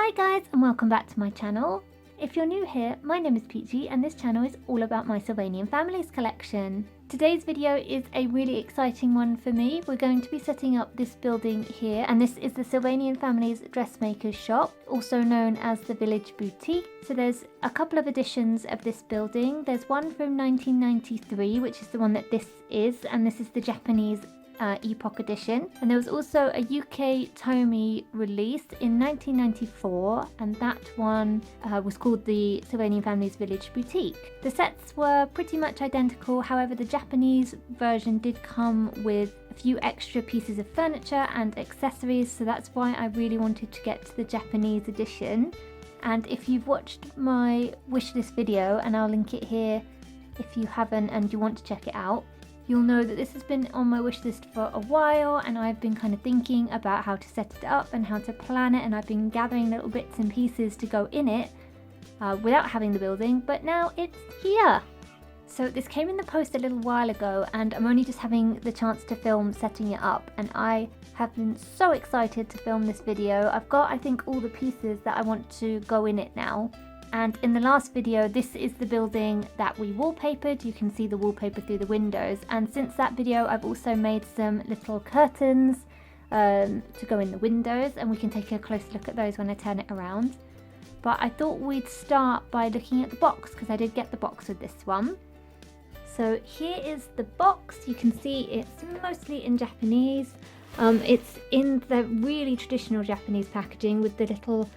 Hi guys, and welcome back to my channel. If you're new here, my name is Peachy and this channel is all about my Sylvanian families collection. Today's video is a really exciting one for me. We're going to be setting up this building here, and this is the Sylvanian Families Dressmakers Shop, also known as the Village Boutique. So there's a couple of editions of this building. There's one from 1993, which is the one that this is, and this is the Japanese Epoch edition, and there was also a UK Tomy release in 1994, and that one was called the Sylvanian Families Village Boutique. The sets were pretty much identical, however the Japanese version did come with a few extra pieces of furniture and accessories, so that's why I really wanted to get to the Japanese edition. And if you've watched my wishlist video, and I'll link it here if you haven't and you want to check it out, you'll know that this has been on my wish list for a while, and I've been kind of thinking about how to set it up and how to plan it, and I've been gathering little bits and pieces to go in it without having the building, but now it's here. So this came in the post a little while ago, and I'm only just having the chance to film setting it up, and I have been so excited to film this video. I've got, I think, all the pieces that I want to go in it now. And in the last video, this is the building that we wallpapered. You can see the wallpaper through the windows, and since that video I've also made some little curtains to go in the windows, and we can take a close look at those when I turn it around. But I thought we'd start by looking at the box, because I did get the box with this one. So here is the box. You can see it's mostly in Japanese. It's in the really traditional Japanese packaging with the little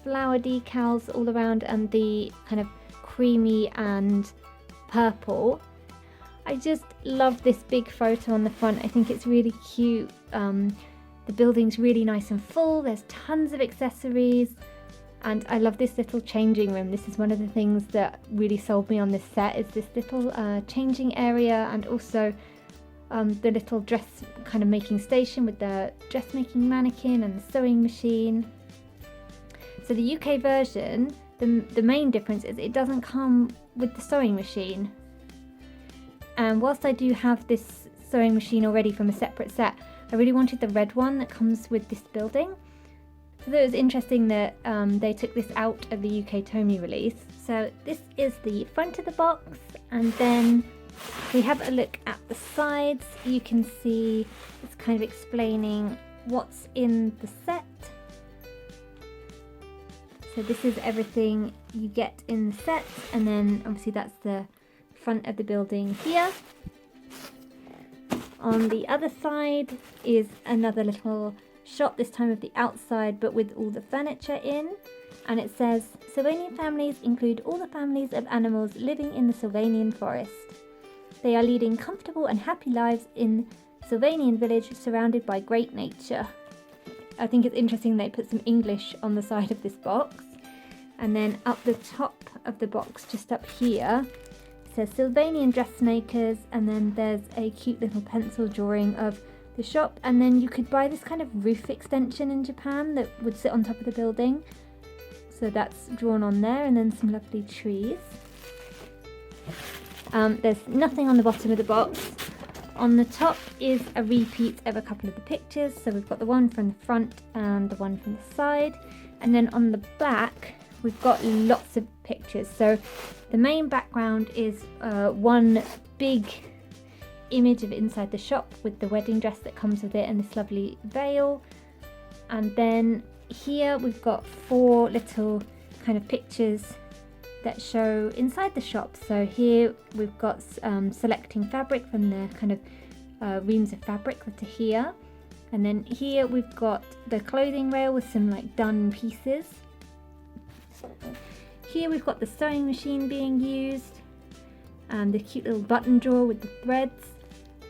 flower decals all around and the kind of creamy and purple. I just love this big photo on the front. I think it's really cute. The building's really nice and full. There's tons of accessories, and I love this little changing room. This is one of the things that really sold me on this set, is this little changing area, and also the little dress kind of making station with the dressmaking mannequin and the sewing machine. So the UK version, the main difference is it doesn't come with the sewing machine. And whilst I do have this sewing machine already from a separate set, I really wanted the red one that comes with this building. So it was interesting that they took this out of the UK Tomy release. So this is the front of the box, and then if we have a look at the sides, you can see it's kind of explaining what's in the set. So this is everything you get in the set, and then obviously that's the front of the building here. On the other side is another little shot, this time of the outside, but with all the furniture in. And it says, Sylvanian families include all the families of animals living in the Sylvanian forest. They are leading comfortable and happy lives in Sylvanian village surrounded by great nature. I think it's interesting they put some English on the side of this box. And then up the top of the box, just up here, it says Sylvanian Dressmakers, and then there's a cute little pencil drawing of the shop. And then you could buy this kind of roof extension in Japan that would sit on top of the building. So that's drawn on there, and then some lovely trees. There's nothing on the bottom of the box. On the top is a repeat of a couple of the pictures. So we've got the one from the front and the one from the side. And then on the back, we've got lots of pictures. So the main background is one big image of inside the shop with the wedding dress that comes with it and this lovely veil. And then here we've got 4 little kind of pictures that show inside the shop. So here we've got selecting fabric from the kind of reams of fabric that are here. And then here we've got the clothing rail with some like done pieces. Here we've got the sewing machine being used, and the cute little button drawer with the threads.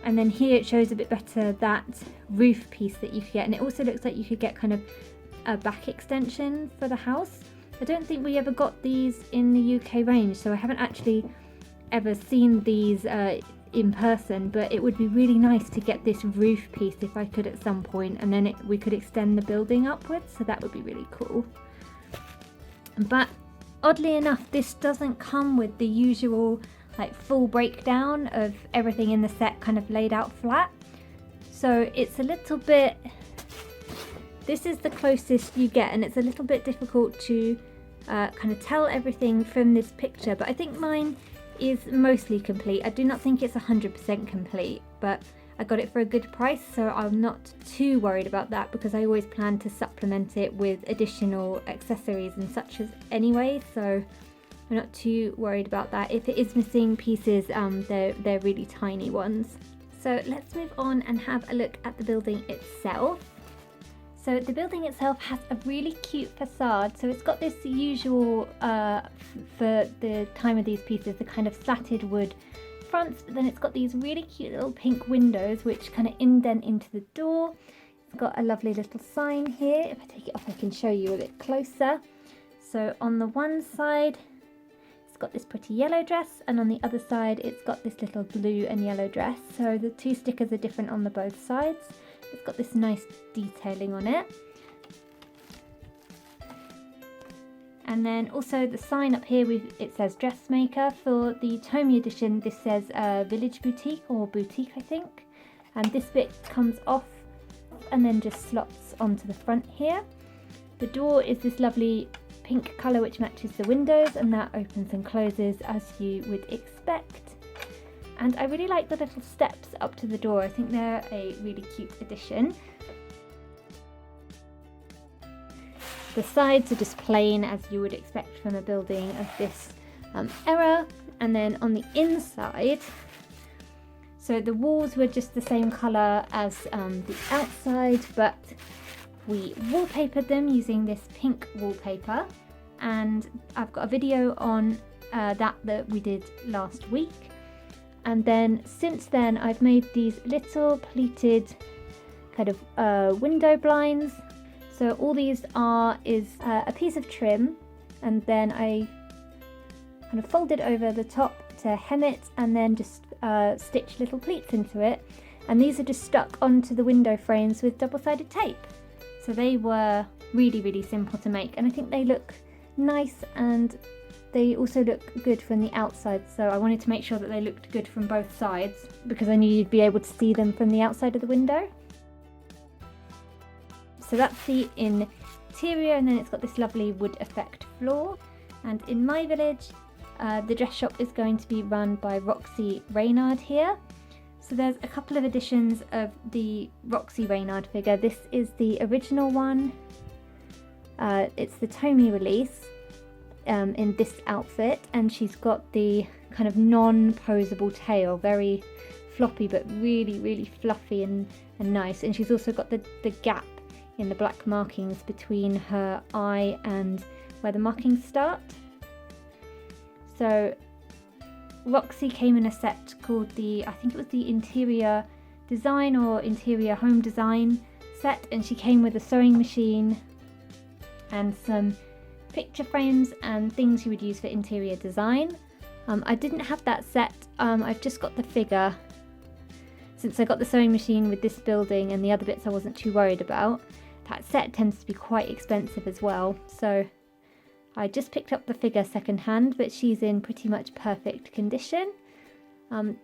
And then here it shows a bit better that roof piece that you could get, and it also looks like you could get kind of a back extension for the house. I don't think we ever got these in the UK range, so I haven't actually ever seen these in person, but it would be really nice to get this roof piece if I could at some point, and then we could extend the building upwards, so that would be really cool. But oddly enough, this doesn't come with the usual like full breakdown of everything in the set kind of laid out flat. So it's a little bit This is the closest you get, and it's a little bit difficult to kind of tell everything from this picture, but I think mine is mostly complete. I do not think it's 100% complete, but I got it for a good price, so I'm not too worried about that because I always plan to supplement it with additional accessories and such as anyway, so I'm not too worried about that. If it is missing pieces, they're really tiny ones. So let's move on and have a look at the building itself. So the building itself has a really cute facade. So it's got this usual, for the time of these pieces, the kind of slatted wood fronts, but then it's got these really cute little pink windows which kind of indent into the door. It's got a lovely little sign here. If I take it off, I can show you a bit closer. So on the one side, it's got this pretty yellow dress, and on the other side, it's got this little blue and yellow dress. So the two stickers are different on the both sides. It's got this nice detailing on it. And then also the sign up here, it says Dressmaker. For the Tomy edition, this says Village Boutique, or Boutique I think. And this bit comes off and then just slots onto the front here. The door is this lovely pink colour which matches the windows, and that opens and closes as you would expect. And I really like the little steps up to the door. I think they're a really cute addition. The sides are just plain as you would expect from a building of this era. And then on the inside, so the walls were just the same colour as the outside, but we wallpapered them using this pink wallpaper. And I've got a video on that we did last week. And then since then I've made these little pleated kind of window blinds. So all these is a piece of trim, and then I kind of fold it over the top to hem it, and then just stitch little pleats into it. And these are just stuck onto the window frames with double-sided tape. So they were really, really simple to make, and I think they look nice, and they also look good from the outside, so I wanted to make sure that they looked good from both sides because I knew you'd be able to see them from the outside of the window. So that's the interior, and then it's got this lovely wood effect floor. And in my village, the dress shop is going to be run by Roxy Reynard here. So there's a couple of editions of the Roxy Reynard figure. This is the original one. It's the Tomy release. In this outfit, and she's got the kind of non-posable tail, very floppy but really, really fluffy and nice. And she's also got the gap in the black markings between her eye and where the markings start. So Roxy came in a set called I think it was the interior design or interior home design set, and she came with a sewing machine and some picture frames and things you would use for interior design. I didn't have that set. I've just got the figure since I got the sewing machine with this building, and the other bits I wasn't too worried about. That set tends to be quite expensive as well, so I just picked up the figure second hand, but she's in pretty much perfect condition.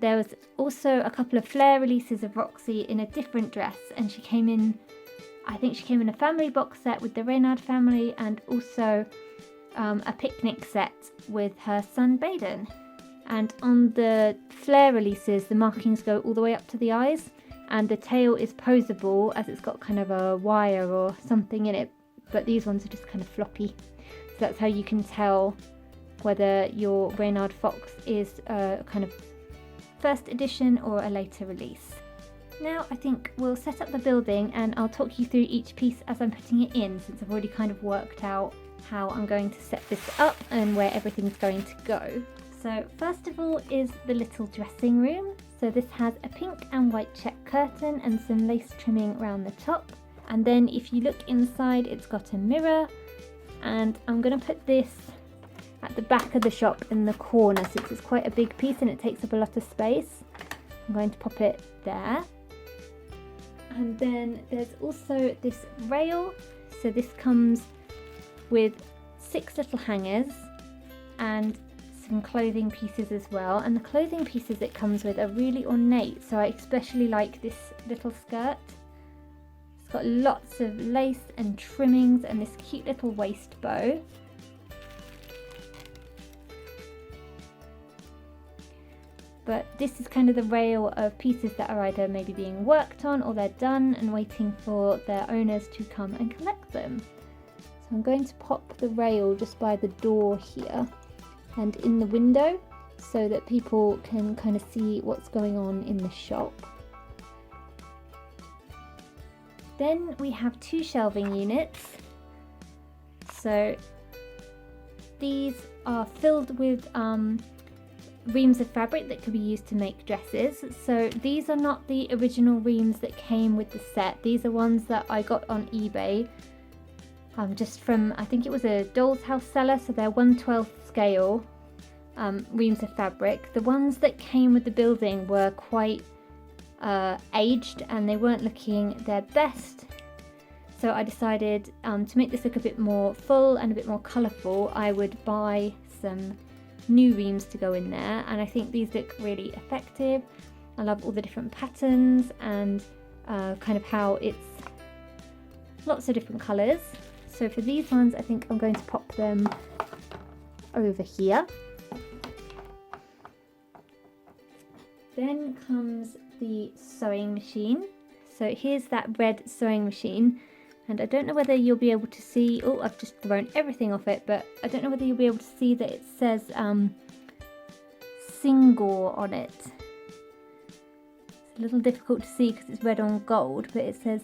There was also a couple of flare releases of Roxy in a different dress, and she came in, I think she came in a family box set with the Reynard family, and also a picnic set with her son Baden. And on the flare releases, the markings go all the way up to the eyes, and the tail is posable as it's got kind of a wire or something in it, but these ones are just kind of floppy. So that's how you can tell whether your Reynard Fox is a kind of first edition or a later release. Now I think we'll set up the building, and I'll talk you through each piece as I'm putting it in, since I've already kind of worked out how I'm going to set this up and where everything's going to go. So first of all is the little dressing room. So this has a pink and white check curtain and some lace trimming around the top. And then if you look inside, it's got a mirror, and I'm going to put this at the back of the shop in the corner since it's quite a big piece and it takes up a lot of space. I'm going to pop it there. And then there's also this rail. So this comes with 6 little hangers and some clothing pieces as well. And the clothing pieces it comes with are really ornate. So I especially like this little skirt. It's It's got lots of lace and trimmings and this cute little waist bow. But this is kind of the rail of pieces that are either maybe being worked on or they're done and waiting for their owners to come and collect them. So I'm going to pop the rail just by the door here and in the window so that people can kind of see what's going on in the shop. Then we have 2 shelving units. So these are filled with reams of fabric that could be used to make dresses. So these are not the original reams that came with the set. These are ones that I got on eBay just from, I think it was a Dollhouse seller, so they're 1/12 scale reams of fabric. The ones that came with the building were quite aged and they weren't looking their best. So I decided to make this look a bit more full and a bit more colourful, I would buy some new reams to go in there, and I think these look really effective. I love all the different patterns and kind of how it's lots of different colours. So for these ones I think I'm going to pop them over here. Then comes the sewing machine. So here's that red sewing machine, and I don't know whether you'll be able to see, oh, I've just thrown everything off it, but I don't know whether you'll be able to see that it says Singor on it. It's a little difficult to see because it's red on gold, but it says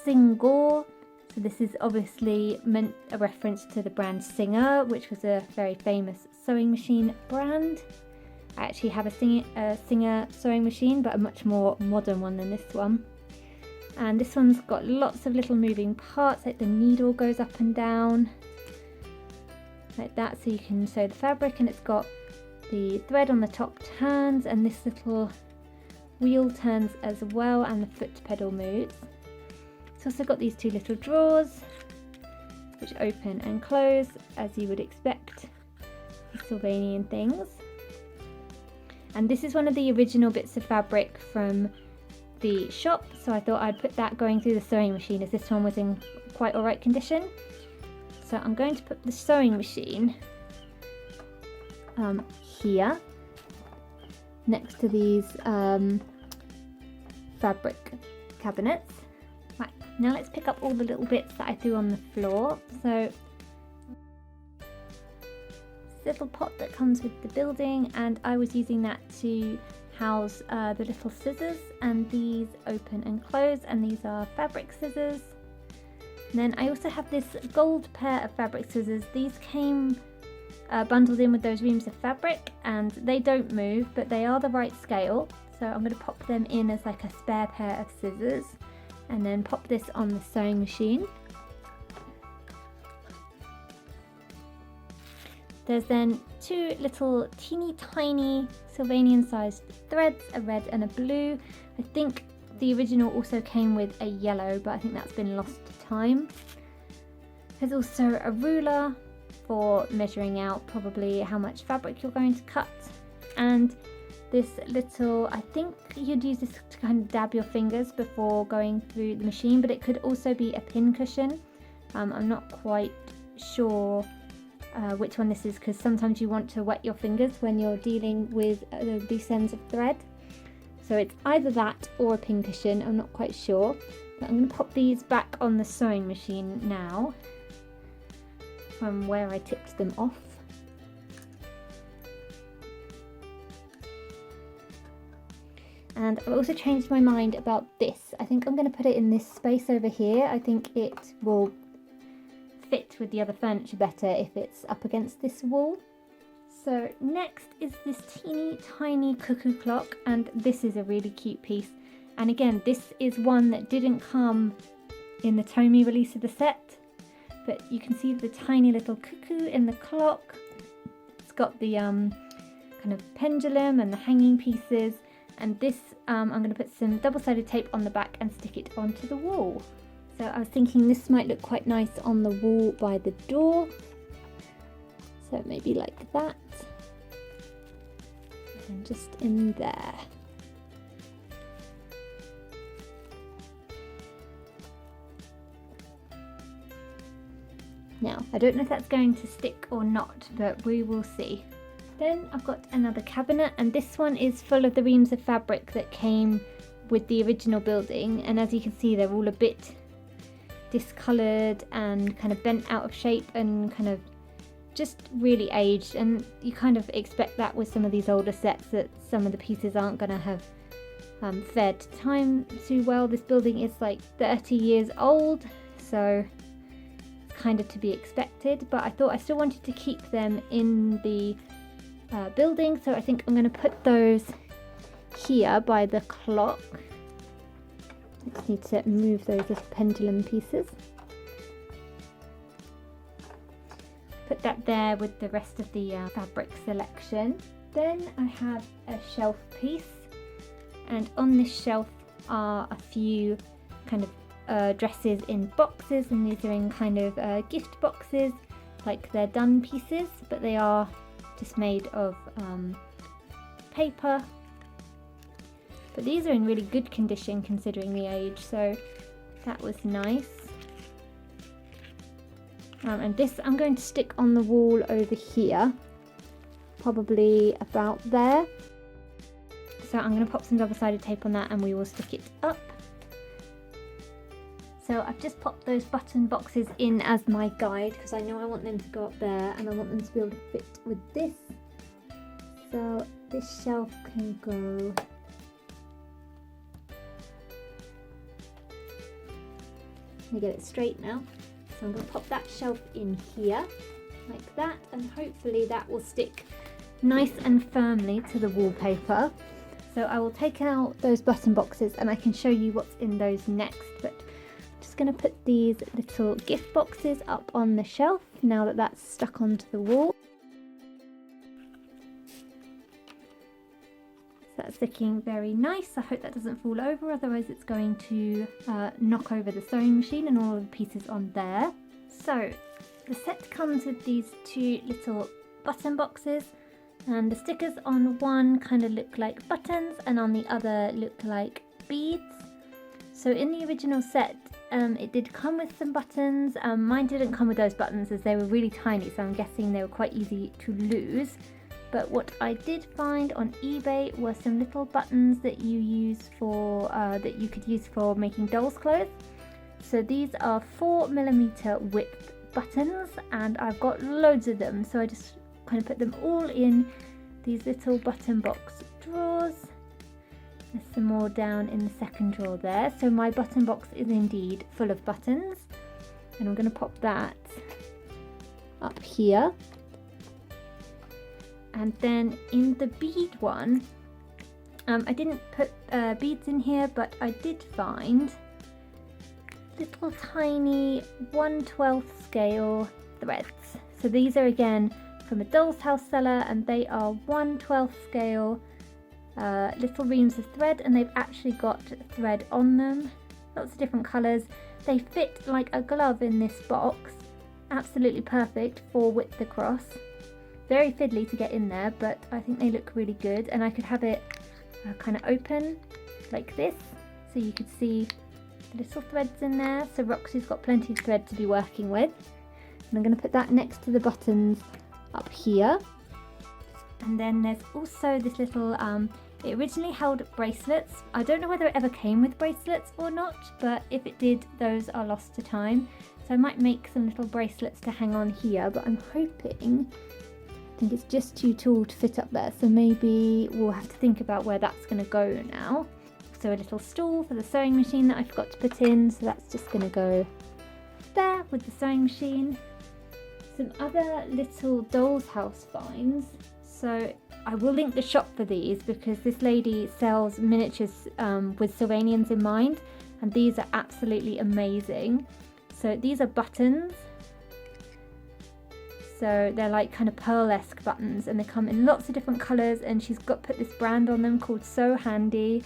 Singor. So this is obviously meant a reference to the brand Singer, which was a very famous sewing machine brand. I actually have a Singer sewing machine, but a much more modern one than this one. And this one's got lots of little moving parts, like the needle goes up and down like that, so you can sew the fabric, and it's got the thread on the top turns, and this little wheel turns as well, and the foot pedal moves. It's also got these 2 little drawers which open and close as you would expect with Sylvanian things. And this is one of the original bits of fabric from the shop, so I thought I'd put that going through the sewing machine as this one was in quite alright condition. So I'm going to put the sewing machine here next to these fabric cabinets. Right, now let's pick up all the little bits that I threw on the floor. So this little pot that comes with the building, and I was using that to house the little scissors, and these open and close, and these are fabric scissors. And then I also have this gold pair of fabric scissors. These came bundled in with those reams of fabric, and they don't move, but they are the right scale. So I'm going to pop them in as like a spare pair of scissors, and then pop this on the sewing machine. There's then 2 little teeny tiny Sylvanian sized threads, a red and a blue. I think the original also came with a yellow, but I think that's been lost to time. There's also a ruler for measuring out probably how much fabric you're going to cut, and this little, I think you'd use this to kind of dab your fingers before going through the machine, but it could also be a pin cushion. I'm not quite sure which one this is, because sometimes you want to wet your fingers when you're dealing with loose ends of thread. So it's either that or a pin cushion, I'm not quite sure. But I'm going to pop these back on the sewing machine now from where I tipped them off. And I've also changed my mind about this. I think I'm going to put it in this space over here. I think it will fit with the other furniture better if it's up against this wall. So next is this teeny tiny cuckoo clock, and this is a really cute piece. And again, this is one that didn't come in the Tomy release of the set, but you can see the tiny little cuckoo in the clock. It's got the kind of pendulum and the hanging pieces, and this I'm going to put some double-sided tape on the back and stick it onto the wall. So I was thinking this might look quite nice on the wall by the door. So maybe like that. And just in there. Now, I don't know if that's going to stick or not, but we will see. Then I've got another cabinet, and this one is full of the reams of fabric that came with the original building, and as you can see, they're all a bit discoloured and kind of bent out of shape and kind of just really aged, and you kind of expect that with some of these older sets, that some of the pieces aren't going to have fared time too well. This building is like 30 years old, so it's kind of to be expected, but I thought I still wanted to keep them in the building, so I think I'm going to put those here by the clock. I just need to move those little pendulum pieces. Put that there with the rest of the fabric selection. Then I have a shelf piece, and on this shelf are a few kind of dresses in boxes, and these are in kind of gift boxes, like they're done pieces, but they are just made of paper. But these are in really good condition considering the age, so that was nice. And this I'm going to stick on the wall over here, probably about there. So I'm going to pop some double-sided tape on that and we will stick it up. So I've just popped those button boxes in as my guide, because I know I want them to go up there and I want them to be able to fit with this. So this shelf can go let me get it straight now. So I'm going to pop that shelf in here like that, and hopefully that will stick nice and firmly to the wallpaper. So I will take out those button boxes and I can show you what's in those next, but I'm just going to put these little gift boxes up on the shelf now that that's stuck onto the wall. That's looking very nice. I hope that doesn't fall over, otherwise it's going to knock over the sewing machine and all of the pieces on there. So the set comes with these two little button boxes, and the stickers on one kind of look like buttons and on the other look like beads. So in the original set it did come with some buttons. Mine didn't come with those buttons as they were really tiny, so I'm guessing they were quite easy to lose. But what I did find on eBay were some little buttons that you use for that you could use for making dolls' clothes. So these are 4mm width buttons, and I've got loads of them. So I just kind of put them all in these little button box drawers. There's some more down in the second drawer there. So my button box is indeed full of buttons, and I'm going to pop that up here. And then in the bead one, I didn't put beads in here, but I did find little tiny 1/12 scale threads. So these are again from a Dollhouse seller, and they are 1/12 scale little reams of thread, and they've actually got thread on them, lots of different colours. They fit like a glove in this box, absolutely perfect for width across. Very fiddly to get in there, but I think they look really good, and I could have it kind of open like this so you could see the little threads in there. So Roxy's got plenty of thread to be working with, and I'm going to put that next to the buttons up here. And then there's also this little it originally held bracelets. I don't know whether it ever came with bracelets or not, but if it did, those are lost to time. So I might make some little bracelets to hang on here, but I'm hoping, I think it's just too tall to fit up there, so maybe we'll have to think about where that's going to go now. So a little stool for the sewing machine that I forgot to put in, so that's just going to go there with the sewing machine. Some other little Dollhouse finds. So I will link the shop for these, because this lady sells miniatures with Sylvanians in mind, and these are absolutely amazing. So these are buttons. So they're like kind of pearl-esque buttons, and they come in lots of different colours, and she's got put this brand on them called So Handy,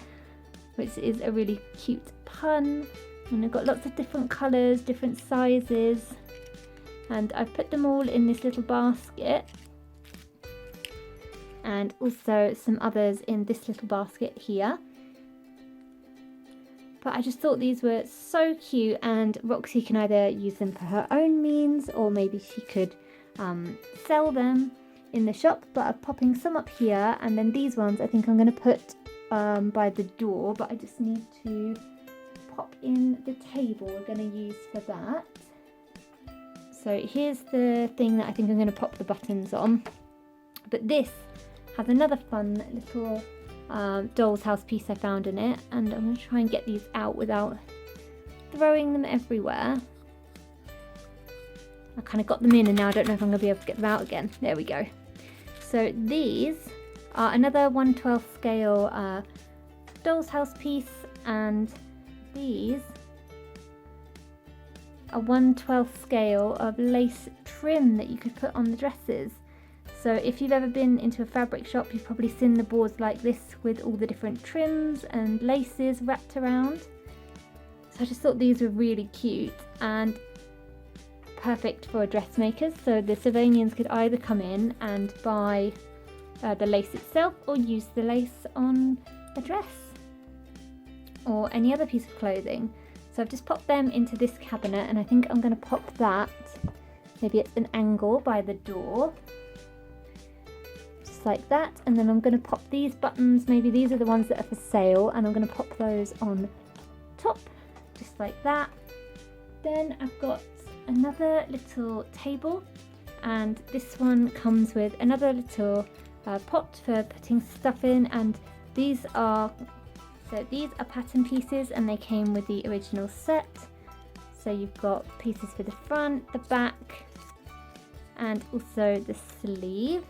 which is a really cute pun. And they've got lots of different colours, different sizes, and I've put them all in this little basket, and also some others in this little basket here. But I just thought these were so cute, and Roxy can either use them for her own means, or maybe she could sell them in the shop. But I'm popping some up here, and then these ones I think I'm going to put by the door, but I just need to pop in the table we're going to use for that. So here's the thing that I think I'm going to pop the buttons on. But this has another fun little doll's house piece I found in it, and I'm going to try and get these out without throwing them everywhere. I kind of got them in, and now I don't know if I'm going to be able to get them out again. There we go. So these are another 1/12 scale doll's house piece, and these are 1/12 scale of lace trim that you could put on the dresses. So if you've ever been into a fabric shop, you've probably seen the boards like this with all the different trims and laces wrapped around. So I just thought these were really cute and perfect for dressmakers. So the Sylvanians could either come in and buy the lace itself, or use the lace on a dress or any other piece of clothing. So I've just popped them into this cabinet, and I think I'm going to pop that maybe at an angle by the door, just like that. And then I'm going to pop these buttons, maybe these are the ones that are for sale, and I'm going to pop those on top just like that. Then I've got another little table, and this one comes with another little pot for putting stuff in, and these are pattern pieces, and they came with the original set. So you've got pieces for the front, the back, and also the sleeve.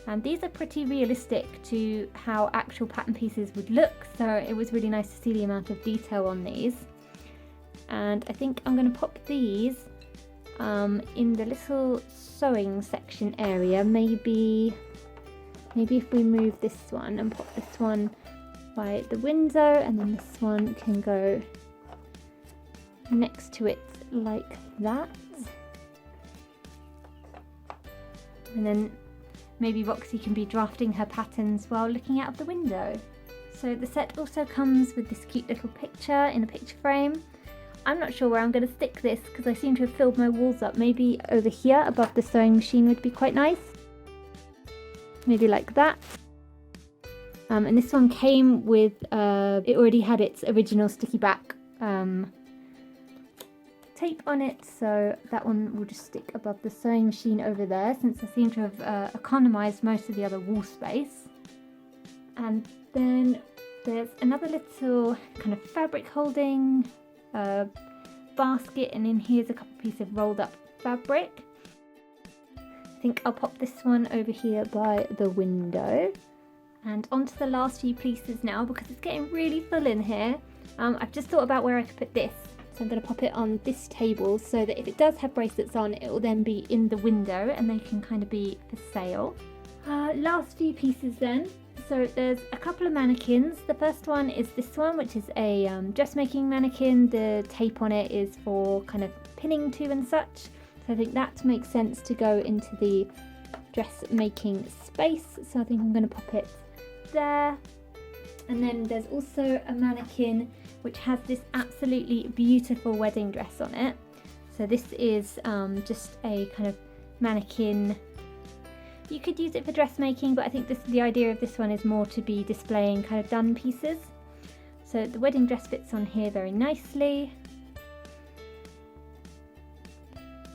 And these are pretty realistic to how actual pattern pieces would look, so it was really nice to see the amount of detail on these. And I think I'm going to pop these in the little sewing section area. Maybe if we move this one and pop this one by the window, and then this one can go next to it like that. And then maybe Roxy can be drafting her patterns while looking out of the window. So the set also comes with this cute little picture in a picture frame. I'm not sure where I'm going to stick this because I seem to have filled my walls up. Maybe over here above the sewing machine would be quite nice. Maybe like that. And this one came with, it already had its original sticky back tape on it, so that one will just stick above the sewing machine over there, since I seem to have economised most of the other wall space. And then there's another little kind of fabric holding basket, and in here's a couple pieces of rolled up fabric. I think I'll pop this one over here by the window. And onto the last few pieces now, because it's getting really full in here. I've just thought about where I could put this. So I'm going to pop it on this table so that if it does have bracelets on, it will then be in the window and they can kind of be for sale. Last few pieces then. So there's a couple of mannequins. The first one is this one, which is a dressmaking mannequin. The tape on it is for kind of pinning to and such. So I think that makes sense to go into the dressmaking space. So I think I'm going to pop it there. And then there's also a mannequin which has this absolutely beautiful wedding dress on it. So this is just a kind of mannequin. You could use it for dressmaking, but I think the idea of this one is more to be displaying kind of done pieces. So the wedding dress fits on here very nicely.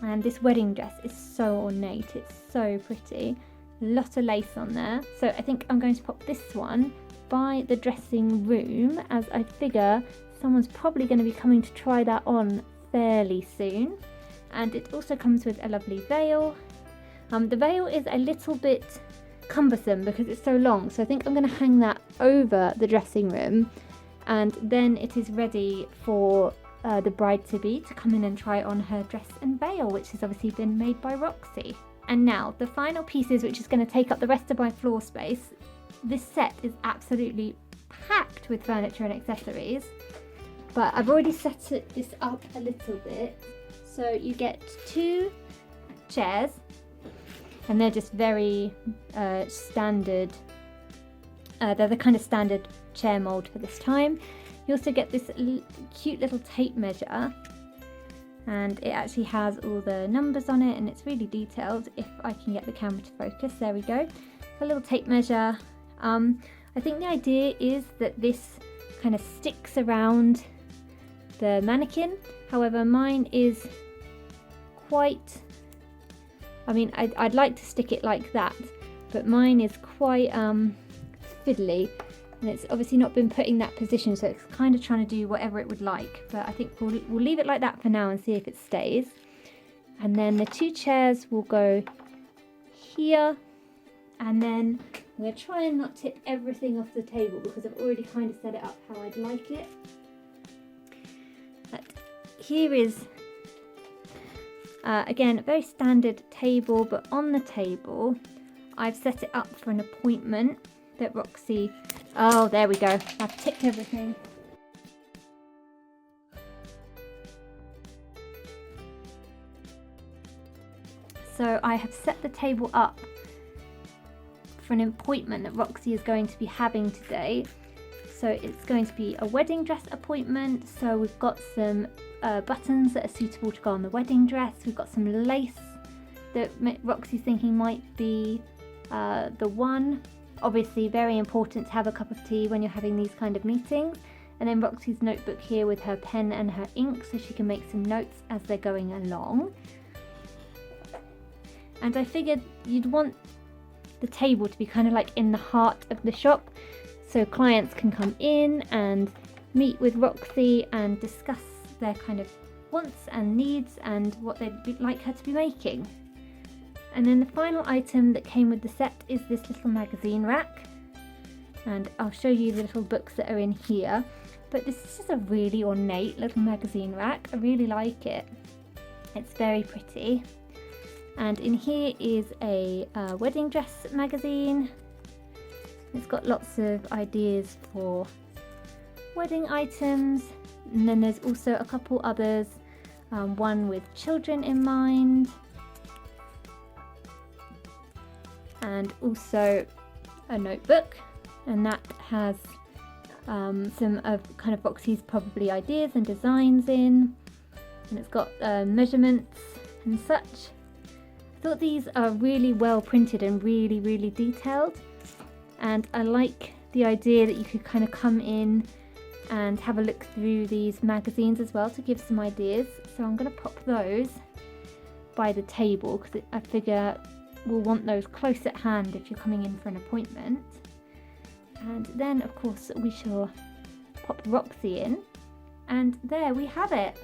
And this wedding dress is so ornate, it's so pretty. A lot of lace on there. So I think I'm going to pop this one by the dressing room, as I figure someone's probably going to be coming to try that on fairly soon. And it also comes with a lovely veil. The veil is a little bit cumbersome because it's so long, so I think I'm going to hang that over the dressing room, and then it is ready for the bride-to-be to come in and try on her dress and veil, which has obviously been made by Roxy. And now the final pieces, which is going to take up the rest of my floor space. This set is absolutely packed with furniture and accessories, but I've already set this up a little bit. So you get 2 chairs, and they're just very standard They're the kind of standard chair mold for this time. You also get this cute little tape measure, and it actually has all the numbers on it, and it's really detailed. If I can get the camera to focus, there we go. A little tape measure. I think the idea is that this kind of sticks around the mannequin. However, mine is quite, I mean, I'd like to stick it like that, but mine is quite fiddly, and it's obviously not been put in that position, so it's kind of trying to do whatever it would like. But I think we'll leave it like that for now and see if it stays. And then the two chairs will go here, and then I'm going to try and not tip everything off the table because I've already kind of set it up how I'd like it. But here is again a very standard table, but on the table I've set it up for an appointment that Roxy, oh there we go, I've tipped everything. So I have set the table up for an appointment that Roxy is going to be having today. So it's going to be a wedding dress appointment. So we've got some buttons that are suitable to go on the wedding dress. We've got some lace that Roxy's thinking might be the one. Obviously very important to have a cup of tea when you're having these kind of meetings. And then Roxy's notebook here with her pen and her ink so she can make some notes as they're going along. And I figured you'd want the table to be kind of like in the heart of the shop, so clients can come in and meet with Roxy and discuss their kind of wants and needs and what they'd like her to be making. And then the final item that came with the set is this little magazine rack, and I'll show you the little books that are in here. But this is just a really ornate little magazine rack. I really like it. It's very pretty. And in here is a wedding dress magazine. It's got lots of ideas for wedding items. And then there's also a couple others, one with children in mind. And also a notebook. And that has some of kind of Roxy's probably ideas and designs in. And it's got measurements and such. I thought these are really well printed and really, really detailed, and I like the idea that you could kind of come in and have a look through these magazines as well to give some ideas. So I'm going to pop those by the table because I figure we'll want those close at hand if you're coming in for an appointment. And then of course we shall pop Roxy in, and there we have it.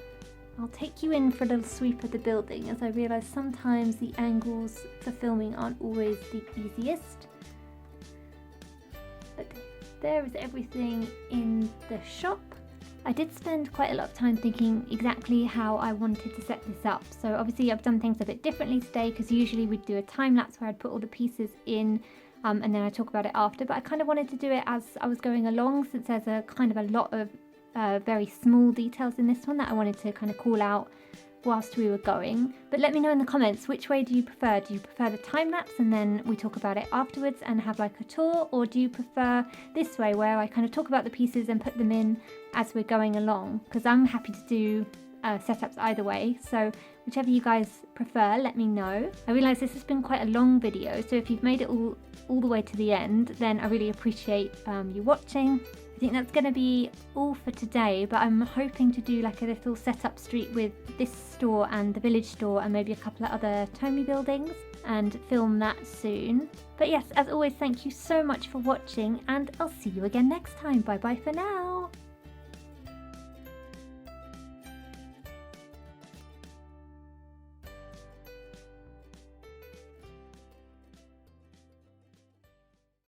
I'll take you in for a little sweep of the building, as I realise sometimes the angles for filming aren't always the easiest. But there is everything in the shop. I did spend quite a lot of time thinking exactly how I wanted to set this up. So obviously I've done things a bit differently today, because usually we'd do a time lapse where I'd put all the pieces in and then I'd talk about it after. But I kind of wanted to do it as I was going along, since there's a kind of a lot of very small details in this one that I wanted to kind of call out whilst we were going. But let me know in the comments, which way do you prefer? Do you prefer the time lapse and then we talk about it afterwards and have like a tour, or do you prefer this way where I kind of talk about the pieces and put them in as we're going along? Because I'm happy to do setups either way, so whichever you guys prefer, let me know. I realise this has been quite a long video, so if you've made it all the way to the end, then I really appreciate you watching. I think that's going to be all for today, but I'm hoping to do like a little setup street with this store and the village store and maybe a couple of other Tomy buildings and film that soon. But yes, as always, thank you so much for watching, and I'll see you again next time. Bye bye for now.